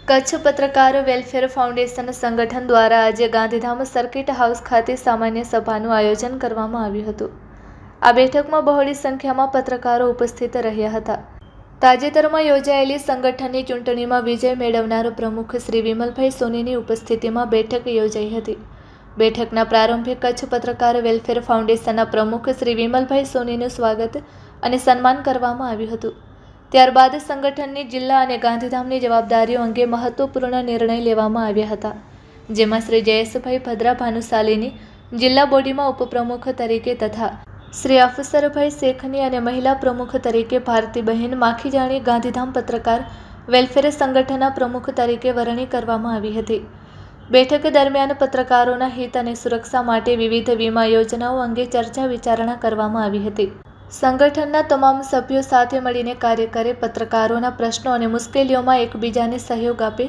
કચ્છ પત્રકાર welfare foundation સંગઠન દ્વારા આજે ગાંધીધામ સર્કિટ હાઉસ ખાતે સામાન્ય સભાનું આયોજન કરવામાં આવ્યું હતું। આ બેઠકમાં બહોળી સંખ્યામાં પત્રકારો ઉપસ્થિત રહ્યા હતા। તાજેતરમાં યોજાયેલી સંગઠનની ચૂંટણીમાં વિજય મેળવનાર પ્રમુખ શ્રી વિમલભાઈ સોનીની ઉપસ્થિતિમાં બેઠક યોજાઈ હતી। બેઠકના પ્રારંભે કચ્છ પત્રકાર વેલફેર ફાઉન્ડેશનના પ્રમુખ શ્રી વિમલભાઈ સોનીનું સ્વાગત અને સન્માન કરવામાં આવ્યું હતું। ત્યારબાદ સંગઠનની જિલ્લા અને ગાંધીધામની જવાબદારીઓ અંગે મહત્વપૂર્ણ નિર્ણય લેવામાં આવ્યા હતા, જેમાં શ્રી જયેશભાઈ ભદ્રા ભાનુશાલીની જિલ્લા બોડીમાં ઉપપ્રમુખ તરીકે તથા શ્રી અફસરભાઈ શેખની અને મહિલા પ્રમુખ તરીકે ભારતીબહેન માખીજાણી ગાંધીધામ પત્રકાર વેલફેર સંગઠનના પ્રમુખ તરીકે વરણી કરવામાં આવી હતી। બેઠક દરમિયાન પત્રકારોના હિત અને સુરક્ષા માટે વિવિધ વીમા યોજનાઓ અંગે ચર્ચા વિચારણા કરવામાં આવી હતી। સંગઠનના તમામ સભ્યો સાથે મળીને કાર્ય કરે, પત્રકારોના પ્રશ્નો અને મુશ્કેલીઓમાં એકબીજાને સહયોગ આપે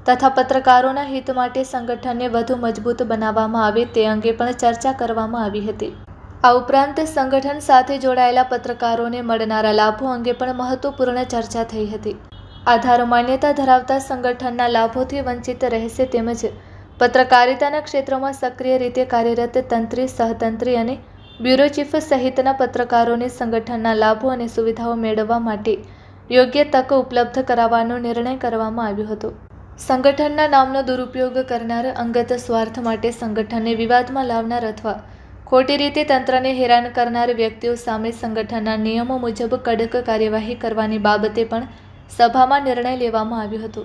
તથા પત્રકારોના હિત માટે સંગઠનને વધુ મજબૂત બનાવવામાં આવે તે અંગે પણ ચર્ચા કરવામાં આવી હતી। આ ઉપરાંત સંગઠન સાથે જોડાયેલા પત્રકારોને મળનારા લાભો અંગે પણ મહત્વપૂર્ણ ચર્ચા થઈ હતી। આધાર માન્યતા ધરાવતા સંગઠનના લાભોથી વંચિત રહેશે તેમજ પત્રકારિતાના ક્ષેત્રમાં સક્રિય રીતે કાર્યરત તંત્રી, સહતંત્રી અને બ્યુરો ચીફ સહિતના પત્રકારોને સંગઠનના લાભો અને સુવિધાઓ મેળવવા માટે યોગ્ય તક ઉપલબ્ધ કરાવવાનો નિર્ણય કરવામાં આવ્યો હતો। સંગઠનના નામનો દુરુપયોગ કરનાર, અંગત સ્વાર્થ માટે સંગઠનને વિવાદમાં લાવનાર અથવા ખોટી રીતે તંત્રને હેરાન કરનાર વ્યક્તિઓ સામે સંગઠનના નિયમો મુજબ કડક કાર્યવાહી કરવાની બાબતે પણ સભામાં નિર્ણય લેવામાં આવ્યો હતો।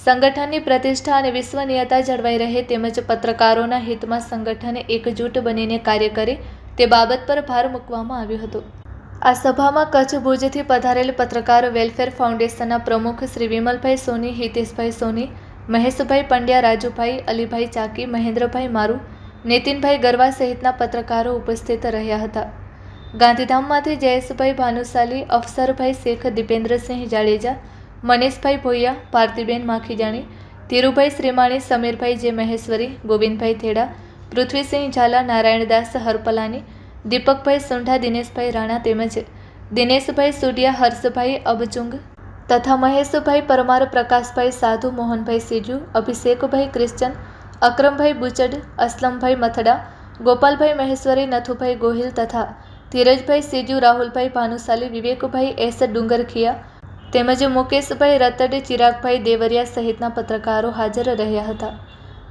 સંગઠનની પ્રતિષ્ઠા અને વિશ્વસનીયતા જળવાઈ રહે તેમજ પત્રકારોના હિતમાં સંગઠન એકજૂટ બનીને કાર્ય કરે તે બાબત પર ભાર મૂકવામાં આવ્યો હતો। આ સભામાં કચ્છ ભુજથી પધારેલ પત્રકાર વેલફેર ફાઉન્ડેશનના પ્રમુખ શ્રી વિમલભાઈ સોની, હિતેશભાઈ સોની, મહેશભાઈ પંડ્યા, રાજુભાઈ, અલીભાઈ ચાકી, મહેન્દ્રભાઈ મારુ, નીતિનભાઈ ગરવા સહિતના પત્રકારો ઉપસ્થિત રહ્યા હતા। ગાંધીધામમાંથી જયેશભાઈ ભાનુશાલી, અફસરભાઈ શેખ, દીપેન્દ્રસિંહ જાડેજા, મનીષભાઈ ભોયા, ભારતીબેન માખીજાણી, ધીરુભાઈ શ્રીમાણી, સમીરભાઈ જે મહેશ્વરી, ગોવિંદભાઈ થેડા, પૃથ્વીસિંહ ઝાલા, નારાયણદાસ હરપલાની, દીપકભાઈ સુંઢા, દિનેશભાઈ રાણા તેમજ દિનેશભાઈ સુડિયા, હર્ષભાઈ અબચુંગ તથા મહેશભાઈ પરમાર, પ્રકાશભાઈ સાધુ, મોહનભાઈ સીજુ, અભિષેકભાઈ ક્રિશ્ચન, અકરમભાઈ બુચડ, અસલમભાઈ મથડા, ગોપાલભાઈ મહેશ્વરી, નથુભાઈ ગોહિલ તથા ધીરજભાઈ સીજુ, રાહુલભાઈ ભાનુશાલી, વિવેકભાઈ એસ ડુંગરખિયા તેમજ મુકેશભાઈ રતડ, ચિરાગભાઈ દેવરિયા સહિતના પત્રકારો હાજર રહ્યા હતા।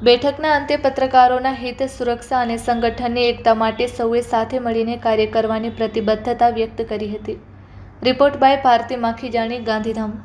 બેઠકના અંતે પત્રકારોના હિત, સુરક્ષા અને સંગઠનની એકતા માટે સૌએ સાથે મળીને કાર્ય કરવાની પ્રતિબદ્ધતા વ્યક્ત કરી હતી। Report by Bharati Makhijani, Gandhidham.